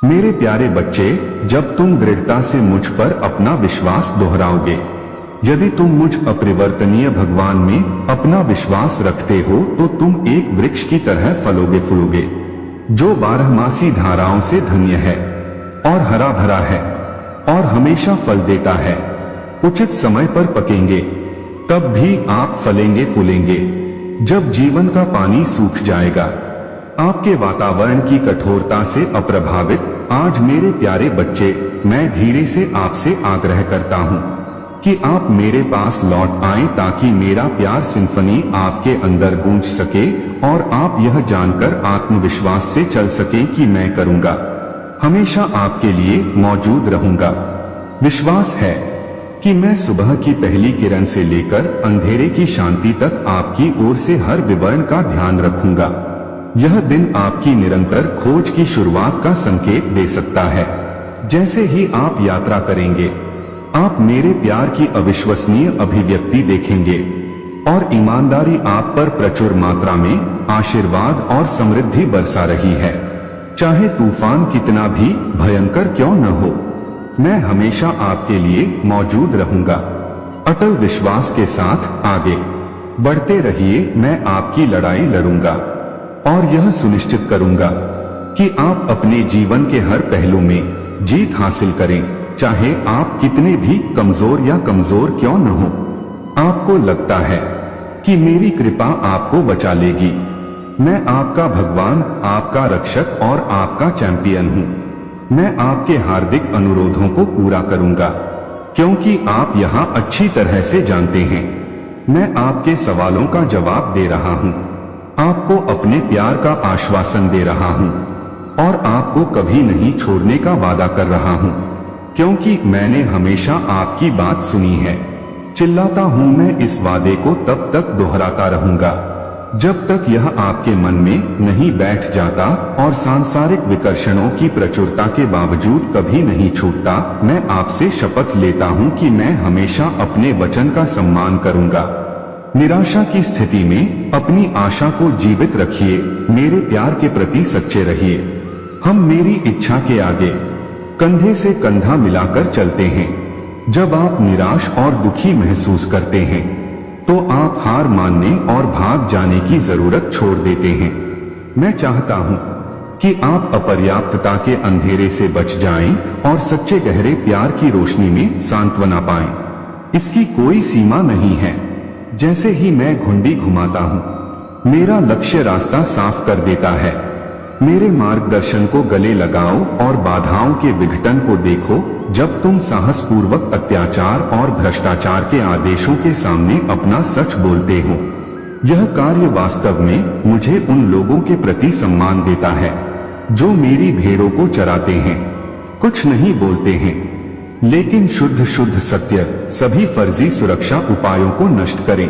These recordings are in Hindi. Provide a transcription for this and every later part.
मेरे प्यारे बच्चे, जब तुम दृढ़ता से मुझ पर अपना विश्वास दोहराओगे, यदि तुम मुझ अपरिवर्तनीय भगवान में अपना विश्वास रखते हो, तो तुम एक वृक्ष की तरह फलोगे फूलोगे, जो बारहमासी धाराओं से धन्य है और हरा भरा है और हमेशा फल देता है। उचित समय पर पकेंगे, तब भी आप फलेंगे फूलेंगे। जब जीवन का पानी सूख जाएगा, आपके वातावरण की कठोरता से अप्रभावित, आज मेरे प्यारे बच्चे, मैं धीरे से आपसे आग्रह करता हूँ कि आप मेरे पास लौट आएं, ताकि मेरा प्यार सिंफनी आपके अंदर गूंज सके और आप यह जानकर आत्मविश्वास से चल सकें कि मैं करूँगा, हमेशा आपके लिए मौजूद रहूंगा। विश्वास है कि मैं सुबह की पहली किरण से लेकर अंधेरे की शांति तक आपकी ओर से हर विवरण का ध्यान रखूंगा। यह दिन आपकी निरंतर खोज की शुरुआत का संकेत दे सकता है। जैसे ही आप यात्रा करेंगे, आप मेरे प्यार की अविश्वसनीय अभिव्यक्ति देखेंगे और ईमानदारी आप पर प्रचुर मात्रा में आशीर्वाद और समृद्धि बरसा रही है। चाहे तूफान कितना भी भयंकर क्यों न हो, मैं हमेशा आपके लिए मौजूद रहूंगा। अटल विश्वास के साथ आगे बढ़ते रहिए। मैं आपकी लड़ाई लड़ूंगा और यह सुनिश्चित करूंगा कि आप अपने जीवन के हर पहलू में जीत हासिल करें, चाहे आप कितने भी कमजोर या कमजोर क्यों न हो। आपको लगता है कि मेरी कृपा आपको बचा लेगी। मैं आपका भगवान, आपका रक्षक और आपका चैंपियन हूँ। मैं आपके हार्दिक अनुरोधों को पूरा करूंगा, क्योंकि आप यहाँ अच्छी तरह से जानते हैं। मैं आपके सवालों का जवाब दे रहा हूँ, आपको अपने प्यार का आश्वासन दे रहा हूँ और आपको कभी नहीं छोड़ने का वादा कर रहा हूँ, क्योंकि मैंने हमेशा आपकी बात सुनी है। चिल्लाता हूँ मैं इस वादे को तब तक दोहराता रहूंगा जब तक यह आपके मन में नहीं बैठ जाता और सांसारिक विकर्षणों की प्रचुरता के बावजूद कभी नहीं छूटता। मैं आपसे शपथ लेता हूँ कि मैं हमेशा अपने वचन का सम्मान करूंगा। निराशा की स्थिति में अपनी आशा को जीवित रखिए, मेरे प्यार के प्रति सच्चे रहिए। हम मेरी इच्छा के आगे कंधे से कंधा मिलाकर चलते हैं। जब आप निराश और दुखी महसूस करते हैं, तो आप हार मानने और भाग जाने की जरूरत छोड़ देते हैं। मैं चाहता हूं कि आप अपर्याप्तता के अंधेरे से बच जाएं और सच्चे गहरे प्यार की रोशनी में सांत्वना पाएं। इसकी कोई सीमा नहीं है। जैसे ही मैं घुंडी घुमाता हूं, मेरा लक्ष्य रास्ता साफ कर देता है। मेरे मार्गदर्शन को गले लगाओ और बाधाओं के विघटन को देखो। जब तुम साहसपूर्वक अत्याचार और भ्रष्टाचार के आदेशों के सामने अपना सच बोलते हो, यह कार्य वास्तव में मुझे उन लोगों के प्रति सम्मान देता है जो मेरी भेड़ों को चराते हैं। कुछ नहीं बोलते हैं, लेकिन शुद्ध शुद्ध सत्य सभी फर्जी सुरक्षा उपायों को नष्ट करें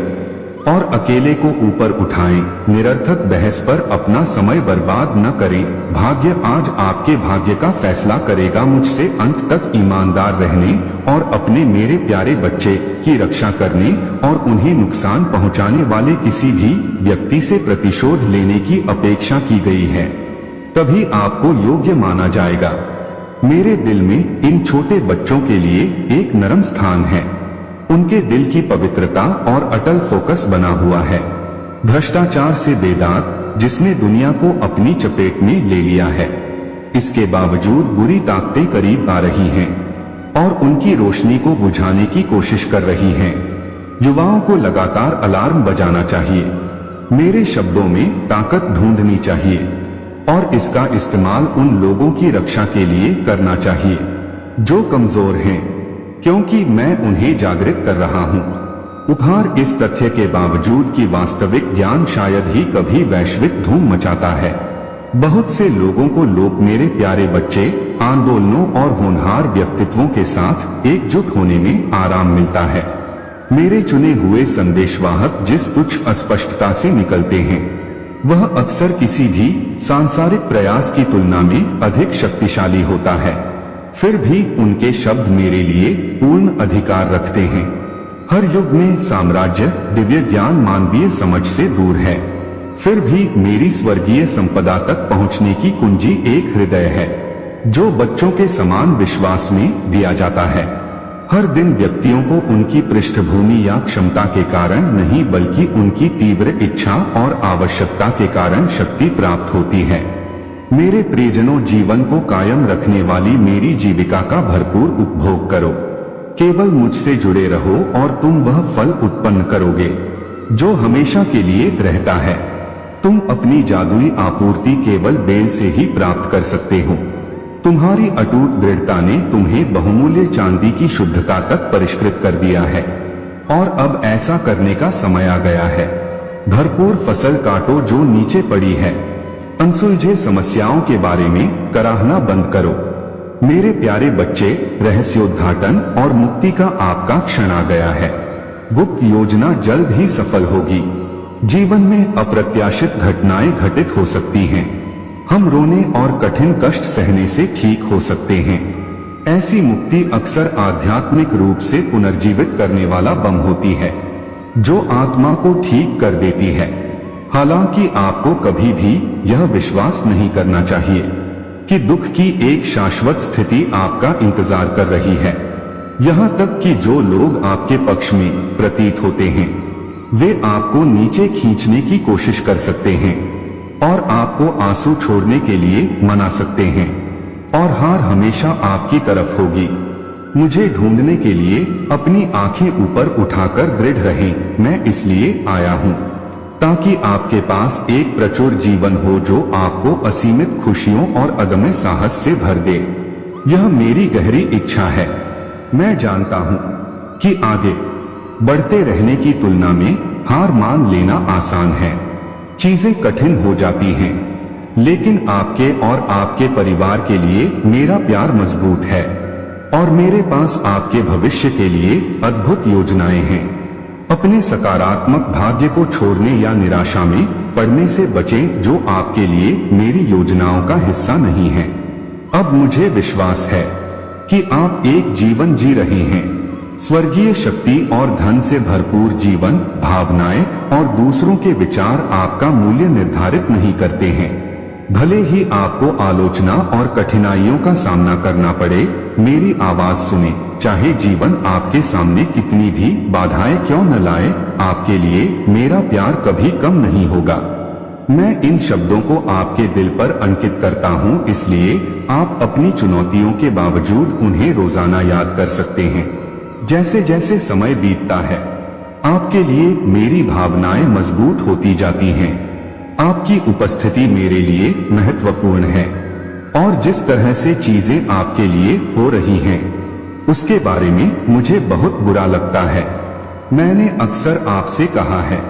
और अकेले को ऊपर उठाएं। निरर्थक बहस पर अपना समय बर्बाद न करें। भाग्य आज आपके भाग्य का फैसला करेगा। मुझसे अंत तक ईमानदार रहने और अपने मेरे प्यारे बच्चे की रक्षा करने और उन्हें नुकसान पहुंचाने वाले किसी भी व्यक्ति से प्रतिशोध लेने की अपेक्षा की गई है, तभी आपको योग्य माना जाएगा। मेरे दिल में इन छोटे बच्चों के लिए एक नरम स्थान है। उनके दिल की पवित्रता और अटल फोकस बना हुआ है। भ्रष्टाचार से बेदाग जिसने दुनिया को अपनी चपेट में ले लिया है, इसके बावजूद बुरी ताकतें करीब आ रही हैं और उनकी रोशनी को बुझाने की कोशिश कर रही हैं। युवाओं को लगातार अलार्म बजाना चाहिए। मेरे शब्दों में ताकत ढूंढनी चाहिए और इसका इस्तेमाल उन लोगों की रक्षा के लिए करना चाहिए जो कमजोर हैं, क्योंकि मैं उन्हें जागृत कर रहा हूँ। उपहार इस तथ्य के बावजूद कि वास्तविक ज्ञान शायद ही कभी वैश्विक धूम मचाता है। बहुत से लोगों को लोग मेरे प्यारे बच्चे आंदोलनों और होनहार व्यक्तित्वों के साथ एकजुट होने में आराम मिलता है। मेरे चुने हुए संदेशवाहक जिस तुच्छ अस्पष्टता से निकलते हैं, वह अक्सर किसी भी सांसारिक प्रयास की तुलना में अधिक शक्तिशाली होता है। फिर भी उनके शब्द मेरे लिए पूर्ण अधिकार रखते हैं। हर युग में साम्राज्य, दिव्य ज्ञान मानवीय समझ से दूर है, फिर भी मेरी स्वर्गीय संपदा तक पहुंचने की कुंजी एक हृदय है। जो बच्चों के समान विश्वास में दिया जाता है। हर दिन व्यक्तियों को उनकी पृष्ठभूमि या क्षमता के कारण नहीं बल्कि उनकी तीव्र इच्छा और आवश्यकता के कारण शक्ति प्राप्त होती है। मेरे प्रियजनों, जीवन को कायम रखने वाली मेरी जीविका का भरपूर उपभोग करो। केवल मुझसे जुड़े रहो और तुम वह फल उत्पन्न करोगे जो हमेशा के लिए रहता है। तुम अपनी जादुई आपूर्ति केवल बेल से ही प्राप्त कर सकते हो। तुम्हारी अटूट दृढ़ता ने तुम्हें बहुमूल्य चांदी की शुद्धता तक परिष्कृत कर दिया है और अब ऐसा करने का समय आ गया है। भरपूर फसल काटो जो नीचे पड़ी है। अनसुलझे समस्याओं के बारे में कराहना बंद करो। मेरे प्यारे बच्चे, रहस्योद्घाटन और मुक्ति का आपका क्षण आ गया है। गुप्त योजना जल्द ही सफल होगी। जीवन में अप्रत्याशित घटनाएं घटित हो सकती हैं। हम रोने और कठिन कष्ट सहने से ठीक हो सकते हैं। ऐसी मुक्ति अक्सर आध्यात्मिक रूप से पुनर्जीवित करने वाला बम होती है जो आत्मा को ठीक कर देती है। हालांकि आपको कभी भी यह विश्वास नहीं करना चाहिए कि दुख की एक शाश्वत स्थिति आपका इंतजार कर रही है। यहाँ तक कि जो लोग आपके पक्ष में प्रतीत होते हैं वे आपको नीचे खींचने की कोशिश कर सकते हैं और आपको आंसू छोड़ने के लिए मना सकते हैं, और हार हमेशा आपकी तरफ होगी। मुझे ढूंढने के लिए अपनी आंखें ऊपर उठाकर दृढ़ रहें। मैं इसलिए आया हूँ ताकि आपके पास एक प्रचुर जीवन हो जो आपको असीमित खुशियों और अदम्य साहस से भर दे। यह मेरी गहरी इच्छा है। मैं जानता हूँ कि आगे बढ़ते रहने की तुलना में हार मान लेना आसान है। चीजें कठिन हो जाती हैं, लेकिन आपके और आपके परिवार के लिए मेरा प्यार मजबूत है और मेरे पास आपके भविष्य के लिए अद्भुत योजनाएं हैं। अपने सकारात्मक भाग्य को छोड़ने या निराशा में पड़ने से बचें जो आपके लिए मेरी योजनाओं का हिस्सा नहीं है। अब मुझे विश्वास है कि आप एक जीवन जी रहे हैं, स्वर्गीय शक्ति और धन से भरपूर जीवन। भावनाएं और दूसरों के विचार आपका मूल्य निर्धारित नहीं करते हैं। भले ही आपको आलोचना और कठिनाइयों का सामना करना पड़े, मेरी आवाज सुने। चाहे जीवन आपके सामने कितनी भी बाधाएं क्यों न लाए, आपके लिए मेरा प्यार कभी कम नहीं होगा। मैं इन शब्दों को आपके दिल पर अंकित करता हूँ, इसलिए आप अपनी चुनौतियों के बावजूद उन्हें रोजाना याद कर सकते हैं। जैसे जैसे समय बीतता है आपके लिए मेरी भावनाएं मजबूत होती जाती हैं। आपकी उपस्थिति मेरे लिए महत्वपूर्ण है और जिस तरह से चीजें आपके लिए हो रही हैं उसके बारे में मुझे बहुत बुरा लगता है। मैंने अक्सर आपसे कहा है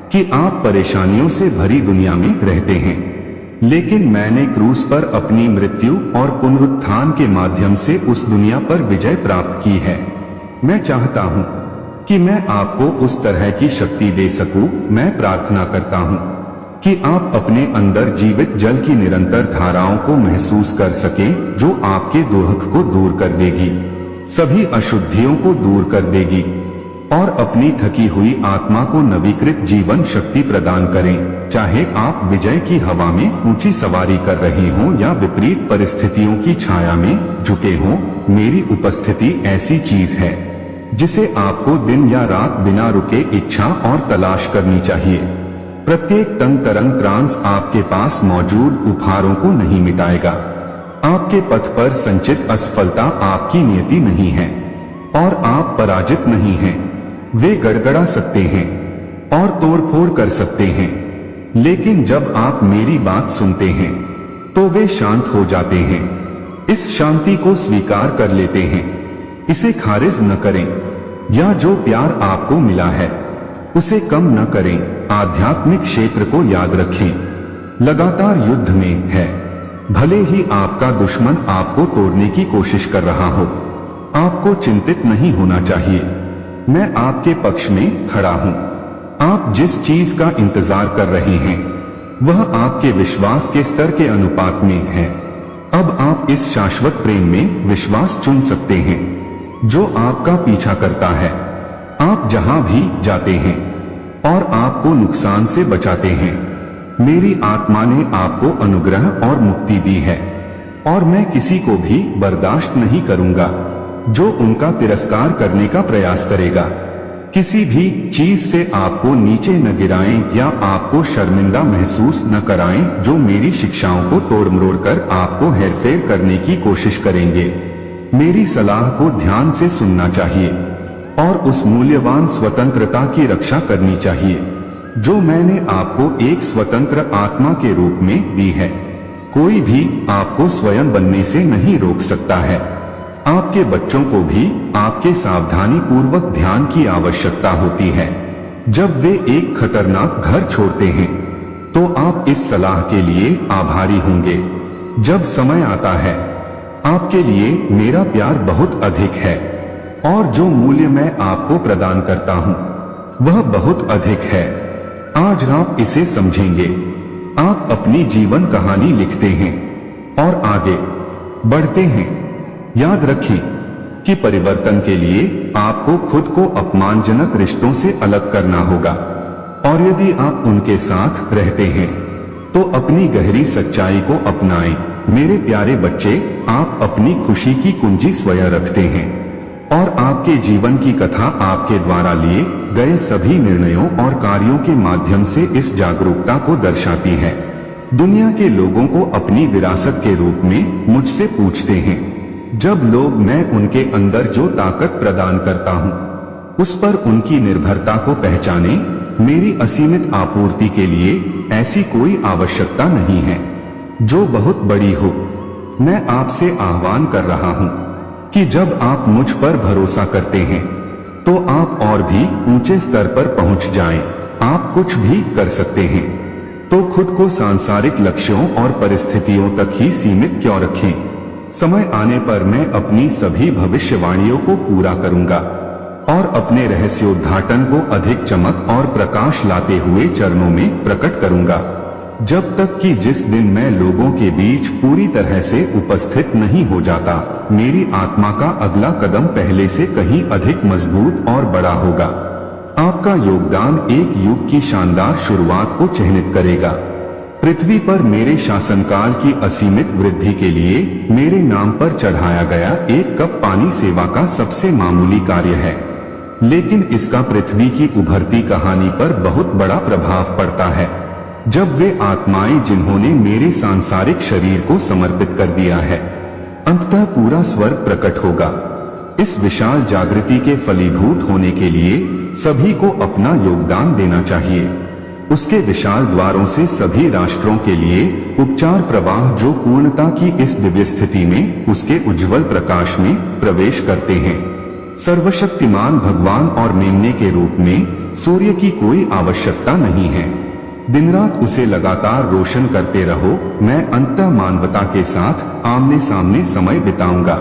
कि आप परेशानियों से भरी दुनिया में रहते हैं, लेकिन मैंने क्रूस पर अपनी मृत्यु और पुनरुत्थान के माध्यम से उस दुनिया पर विजय प्राप्त की है। मैं चाहता हूँ कि मैं आपको उस तरह की शक्ति दे सकूं। मैं प्रार्थना करता हूँ कि आप अपने अंदर जीवित जल की निरंतर धाराओं को महसूस कर सकें जो आपके दुख को दूर कर देगी, सभी अशुद्धियों को दूर कर देगी और अपनी थकी हुई आत्मा को नवीकृत जीवन शक्ति प्रदान करें। चाहे आप विजय की हवा में ऊंची सवारी कर रहे हों या विपरीत परिस्थितियों की छाया में झुके हों, मेरी उपस्थिति ऐसी चीज है जिसे आपको दिन या रात बिना रुके इच्छा और तलाश करनी चाहिए। प्रत्येक तंग तरंग ट्रांस आपके पास मौजूद उपहारों को नहीं मिटाएगा। आपके पथ पर संचित असफलता आपकी नियति नहीं है और आप पराजित नहीं हैं। वे गड़गड़ा सकते हैं और तोड़फोड़ कर सकते हैं, लेकिन जब आप मेरी बात सुनते हैं तो वे शांत हो जाते हैं। इस शांति को स्वीकार कर लेते हैं, इसे खारिज न करें या जो प्यार आपको मिला है उसे कम न करें। आध्यात्मिक क्षेत्र को याद रखें, लगातार युद्ध में है। भले ही आपका दुश्मन आपको तोड़ने की कोशिश कर रहा हो, आपको चिंतित नहीं होना चाहिए। मैं आपके पक्ष में खड़ा हूँ। आप जिस चीज का इंतजार कर रहे हैं वह आपके विश्वास के स्तर के अनुपात में है। अब आप इस शाश्वत प्रेम में विश्वास चुन सकते हैं जो आपका पीछा करता है। आप जहां भी जाते हैं और आपको नुकसान से बचाते हैं, मेरी आत्मा ने आपको अनुग्रह और मुक्ति दी है। और मैं किसी को भी बर्दाश्त नहीं करूंगा जो उनका तिरस्कार करने का प्रयास करेगा। किसी भी चीज से आपको नीचे न गिराएं या आपको शर्मिंदा महसूस न कराएं जो मेरी शिक्षाओं को तोड़ मरोड़ कर आपको हेरफेर करने की कोशिश करेंगे। मेरी सलाह को ध्यान से सुनना चाहिए और उस मूल्यवान स्वतंत्रता की रक्षा करनी चाहिए जो मैंने आपको एक स्वतंत्र आत्मा के रूप में दी है। कोई भी आपको स्वयं बनने से नहीं रोक सकता है। आपके बच्चों को भी आपके सावधानी पूर्वक ध्यान की आवश्यकता होती है। जब वे एक खतरनाक घर छोड़ते हैं तो आप इस सलाह के लिए आभारी होंगे। जब समय आता है, आपके लिए मेरा प्यार बहुत अधिक है और जो मूल्य मैं आपको प्रदान करता हूँ वह बहुत अधिक है। आज आप इसे समझेंगे। आप अपनी जीवन कहानी लिखते हैं और आगे बढ़ते हैं। याद रखें कि परिवर्तन के लिए आपको खुद को अपमानजनक रिश्तों से अलग करना होगा और यदि आप उनके साथ रहते हैं तो अपनी गहरी सच्चाई को अपनाएं। मेरे प्यारे बच्चे, आप अपनी खुशी की कुंजी स्वयं रखते हैं और आपके जीवन की कथा आपके द्वारा लिए गए सभी निर्णयों और कार्यों के माध्यम से इस जागरूकता को दर्शाती है। दुनिया के लोगों को अपनी विरासत के रूप में मुझसे पूछते हैं। जब लोग मैं उनके अंदर जो ताकत प्रदान करता हूँ उस पर उनकी निर्भरता को पहचाने। मेरी असीमित आपूर्ति के लिए ऐसी कोई आवश्यकता नहीं है जो बहुत बड़ी हो। मैं आपसे आह्वान कर रहा हूँ कि जब आप मुझ पर भरोसा करते हैं तो आप और भी ऊंचे स्तर पर पहुंच जाएं। आप कुछ भी कर सकते हैं तो खुद को सांसारिक लक्ष्यों और परिस्थितियों तक ही सीमित क्यों रखें। समय आने पर मैं अपनी सभी भविष्यवाणियों को पूरा करूंगा और अपने रहस्योद्घाटन को अधिक चमक और प्रकाश लाते हुए चरणों में प्रकट करूंगा। जब तक कि जिस दिन मैं लोगों के बीच पूरी तरह से उपस्थित नहीं हो जाता, मेरी आत्मा का अगला कदम पहले से कहीं अधिक मजबूत और बड़ा होगा। आपका योगदान एक युग की शानदार शुरुआत को चिह्नित करेगा। पृथ्वी पर मेरे शासनकाल की असीमित वृद्धि के लिए मेरे नाम पर चढ़ाया गया एक कप पानी सेवा का सबसे मामूली कार्य है, लेकिन इसका पृथ्वी की उभरती कहानी पर बहुत बड़ा प्रभाव पड़ता है। जब वे आत्माएं जिन्होंने मेरे सांसारिक शरीर को समर्पित कर दिया है, अंततः पूरा स्वर्ग प्रकट होगा। इस विशाल जागृति के फलीभूत होने के लिए सभी को अपना योगदान देना चाहिए। उसके विशाल द्वारों से सभी राष्ट्रों के लिए उपचार प्रवाह जो पूर्णता की इस दिव्य स्थिति में उसके उज्जवल प्रकाश में प्रवेश करते हैं। सर्वशक्तिमान भगवान और मेमने के रूप में सूर्य की कोई आवश्यकता नहीं है। दिन रात उसे लगातार रोशन करते रहो। मैं अंततः मानवता के साथ आमने सामने समय बिताऊंगा।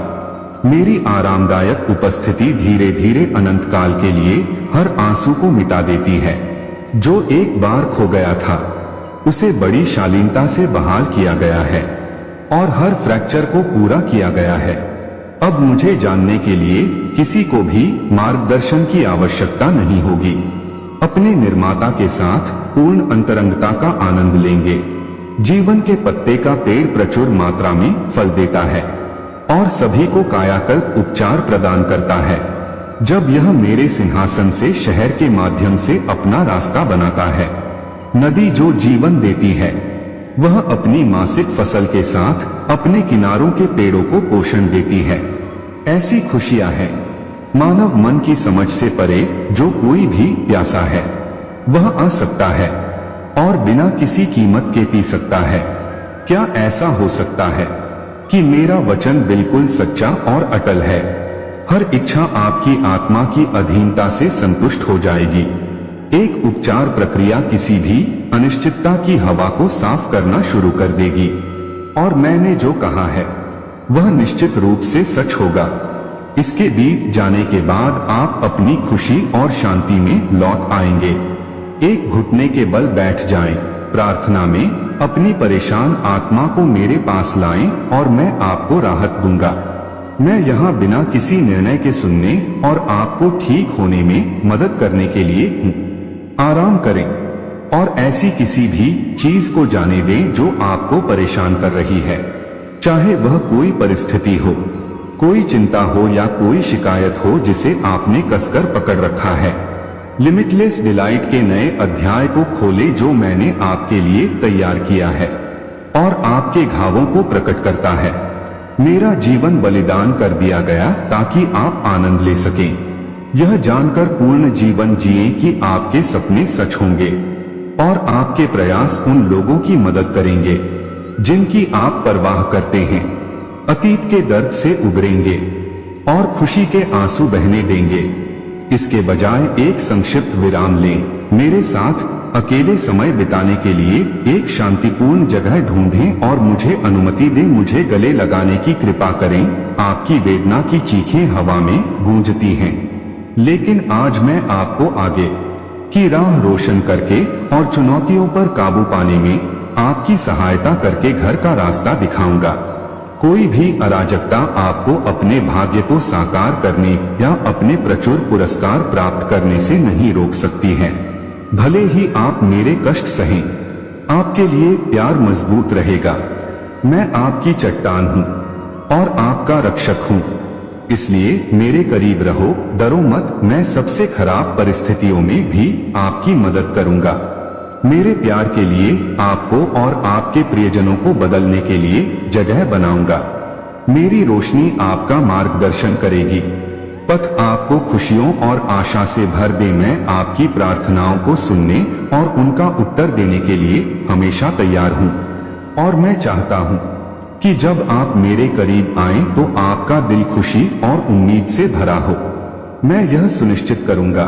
मेरी आरामदायक उपस्थिति धीरे धीरे अनंत काल के लिए हर आंसू को मिटा देती है। जो एक बार खो गया था उसे बड़ी शालीनता से बहाल किया गया है और हर फ्रैक्चर को पूरा किया गया है। अब मुझे जानने के लिए किसी को भी मार्गदर्शन की आवश्यकता नहीं होगी। अपने निर्माता के साथ पूर्ण अंतरंगता का आनंद लेंगे। जीवन के पत्ते का पेड़ प्रचुर मात्रा में फल देता है और सभी को कायाकल्प उपचार प्रदान करता है। जब यह मेरे सिंहासन से शहर के माध्यम से अपना रास्ता बनाता है, नदी जो जीवन देती है वह अपनी मासिक फसल के साथ अपने किनारों के पेड़ों को पोषण देती है। ऐसी खुशियां हैं मानव मन की समझ से परे। जो कोई भी प्यासा है वह आ सकता है और बिना किसी कीमत के पी सकता है। क्या ऐसा हो सकता है कि मेरा वचन बिल्कुल सच्चा और अटल है? हर इच्छा आपकी आत्मा की अधीनता से संतुष्ट हो जाएगी। एक उपचार प्रक्रिया किसी भी अनिश्चितता की हवा को साफ करना शुरू कर देगी और मैंने जो कहा है वह निश्चित रूप से सच होगा। इसके बीत जाने के बाद आप अपनी खुशी और शांति में लौट आएंगे। एक घुटने के बल बैठ जाएं, प्रार्थना में अपनी परेशान आत्मा को मेरे पास लाएं और मैं आपको राहत दूंगा। मैं यहाँ बिना किसी निर्णय के सुनने और आपको ठीक होने में मदद करने के लिए हूँ। आराम करें और ऐसी किसी भी चीज को जाने दें जो आपको परेशान कर रही है। चाहे वह कोई परिस्थिति हो, कोई चिंता हो या कोई शिकायत हो जिसे आपने कसकर पकड़ रखा है। लिमिटलेस डिलाइट के नए अध्याय को खोले जो मैंने आपके लिए तैयार किया है और आपके घावों को प्रकट करता है। मेरा जीवन बलिदान कर दिया गया ताकि आप आनंद ले सकें, यह जानकर पूर्ण जीवन जिए कि आपके सपने सच होंगे और आपके प्रयास उन लोगों की मदद करेंगे जिनकी आप परवाह करते हैं, अतीत के दर्द से उबरेंगे और खुशी के आंसू बहने देंगे। इसके बजाय एक संक्षिप्त विराम लें, मेरे साथ अकेले समय बिताने के लिए एक शांतिपूर्ण जगह ढूंढें और मुझे अनुमति दें मुझे गले लगाने की कृपा करें। आपकी वेदना की चीखें हवा में गूंजती हैं, लेकिन आज मैं आपको आगे की राह रोशन करके और चुनौतियों पर काबू पाने में आपकी सहायता करके घर का रास्ता दिखाऊंगा। कोई भी अराजकता आपको अपने भाग्य को साकार करने या अपने प्रचुर पुरस्कार प्राप्त करने से नहीं रोक सकती है। भले ही आप मेरे कष्ट सहें, आपके लिए प्यार मजबूत रहेगा। मैं आपकी चट्टान हूँ और आपका रक्षक हूँ, इसलिए मेरे करीब रहो, डरो मत। मैं सबसे खराब परिस्थितियों में भी आपकी मदद करूंगा। मेरे प्यार के लिए आपको और आपके प्रियजनों को बदलने के लिए जगह बनाऊंगा। मेरी रोशनी आपका मार्गदर्शन करेगी, पथ आपको खुशियों और आशा से भर दे। मैं आपकी प्रार्थनाओं को सुनने और उनका उत्तर देने के लिए हमेशा तैयार हूँ और मैं चाहता हूँ कि जब आप मेरे करीब आएं तो आपका दिल खुशी और उम्मीद से भरा हो। मैं यह सुनिश्चित करूंगा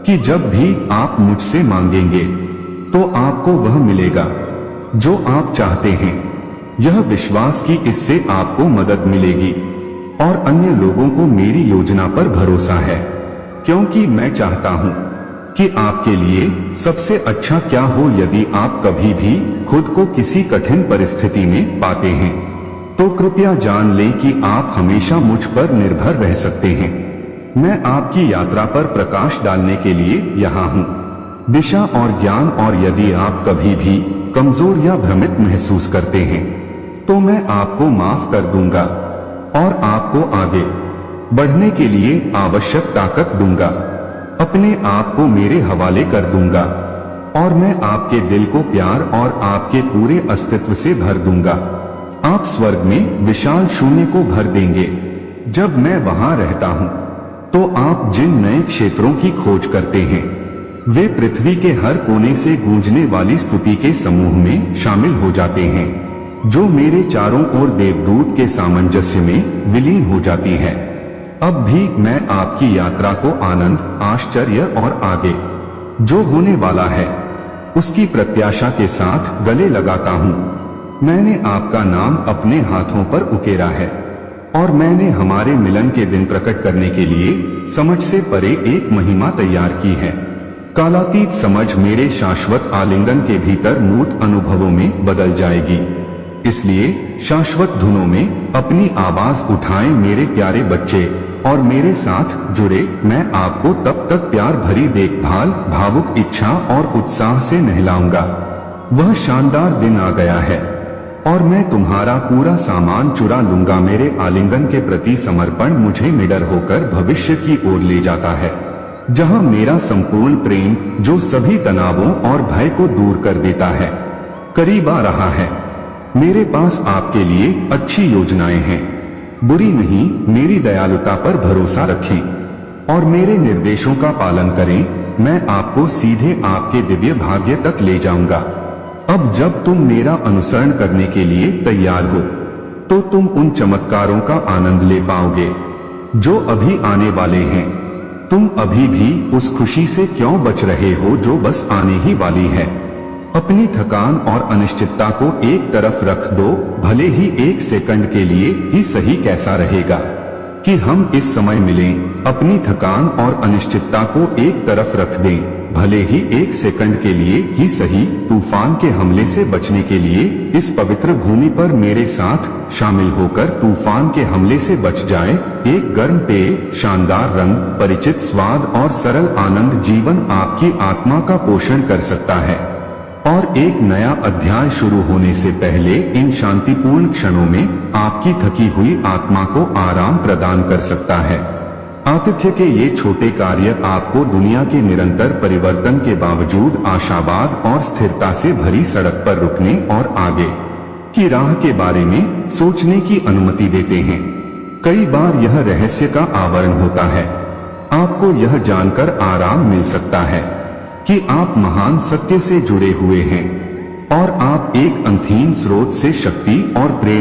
कि जब भी आप मुझसे मांगेंगे तो आपको वह मिलेगा जो आप चाहते हैं, यह विश्वास कि इससे आपको मदद मिलेगी और अन्य लोगों को मेरी योजना पर भरोसा है, क्योंकि मैं चाहता हूं कि आपके लिए सबसे अच्छा क्या हो। यदि आप कभी भी खुद को किसी कठिन परिस्थिति में पाते हैं तो कृपया जान लें कि आप हमेशा मुझ पर निर्भर रह सकते हैं। मैं आपकी यात्रा पर प्रकाश डालने के लिए यहाँ हूँ, दिशा और ज्ञान। और यदि आप कभी भी कमजोर या भ्रमित महसूस करते हैं तो मैं आपको माफ कर दूंगा और आपको आगे बढ़ने के लिए आवश्यक ताकत दूंगा। अपने आप को मेरे हवाले कर दूंगा और मैं आपके दिल को प्यार और आपके पूरे अस्तित्व से भर दूंगा। आप स्वर्ग में विशाल शून्य को भर देंगे। जब मैं वहां रहता हूं तो आप जिन नए क्षेत्रों की खोज करते हैं वे पृथ्वी के हर कोने से गूंजने वाली स्तुति के समूह में शामिल हो जाते हैं, जो मेरे चारों ओर देवदूत के सामंजस्य में विलीन हो जाती है। अब भी मैं आपकी यात्रा को आनंद, आश्चर्य और आगे जो होने वाला है उसकी प्रत्याशा के साथ गले लगाता हूँ। मैंने आपका नाम अपने हाथों पर उकेरा है और मैंने हमारे मिलन के दिन प्रकट करने के लिए समझ से परे एक महिमा तैयार की है। कालातीत समझ मेरे शाश्वत आलिंगन के भीतर मूर्त अनुभवों में बदल जाएगी। इसलिए शाश्वत धुनों में अपनी आवाज उठाएं मेरे प्यारे बच्चे और मेरे साथ जुड़े। मैं आपको तब तक प्यार भरी देखभाल, भावुक इच्छा और उत्साह से नहलाऊंगा। वह शानदार दिन आ गया है और मैं तुम्हारा पूरा सामान चुरा लूंगा। मेरे आलिंगन के प्रति समर्पण मुझे निडर होकर भविष्य की ओर ले जाता है, जहां मेरा संपूर्ण प्रेम जो सभी तनावों और भय को दूर कर देता है करीब आ रहा है। मेरे पास आपके लिए अच्छी योजनाएं हैं, बुरी नहीं। मेरी दयालुता पर भरोसा रखें और मेरे निर्देशों का पालन करें। मैं आपको सीधे आपके दिव्य भाग्य तक ले जाऊंगा। अब जब तुम मेरा अनुसरण करने के लिए तैयार हो तो तुम उन चमत्कारों का आनंद ले पाओगे जो अभी आने वाले हैं। तुम अभी भी उस खुशी से क्यों बच रहे हो जो बस आने ही वाली है। अपनी थकान और अनिश्चितता को एक तरफ रख दो, भले ही एक सेकंड के लिए ही सही। कैसा रहेगा कि हम इस समय मिलें। अपनी थकान और अनिश्चितता को एक तरफ रख दें, भले ही एक सेकंड के लिए ही सही। तूफान के हमले से बचने के लिए इस पवित्र भूमि पर मेरे साथ शामिल होकर तूफान के हमले से बच जाए। एक गर्म पेय, शानदार रंग, परिचित स्वाद और सरल आनंद जीवन आपकी आत्मा का पोषण कर सकता है और एक नया अध्याय शुरू होने से पहले इन शांतिपूर्ण क्षणों में आपकी थकी हुई आत्मा को आराम प्रदान कर सकता है। आतिथ्य के ये छोटे कार्य आपको दुनिया के निरंतर परिवर्तन के बावजूद आशावाद और स्थिरता से भरी सड़क पर रुकने और आगे की राह के बारे में सोचने की अनुमति देते हैं। कई बार यह रहस्य का आवरण होता है। आपको यह जानकर आराम मिल सकता है कि आप महान सत्य से जुड़े हुए हैं और आप एक अनंत स्रोत से शक्ति और प्रेरणा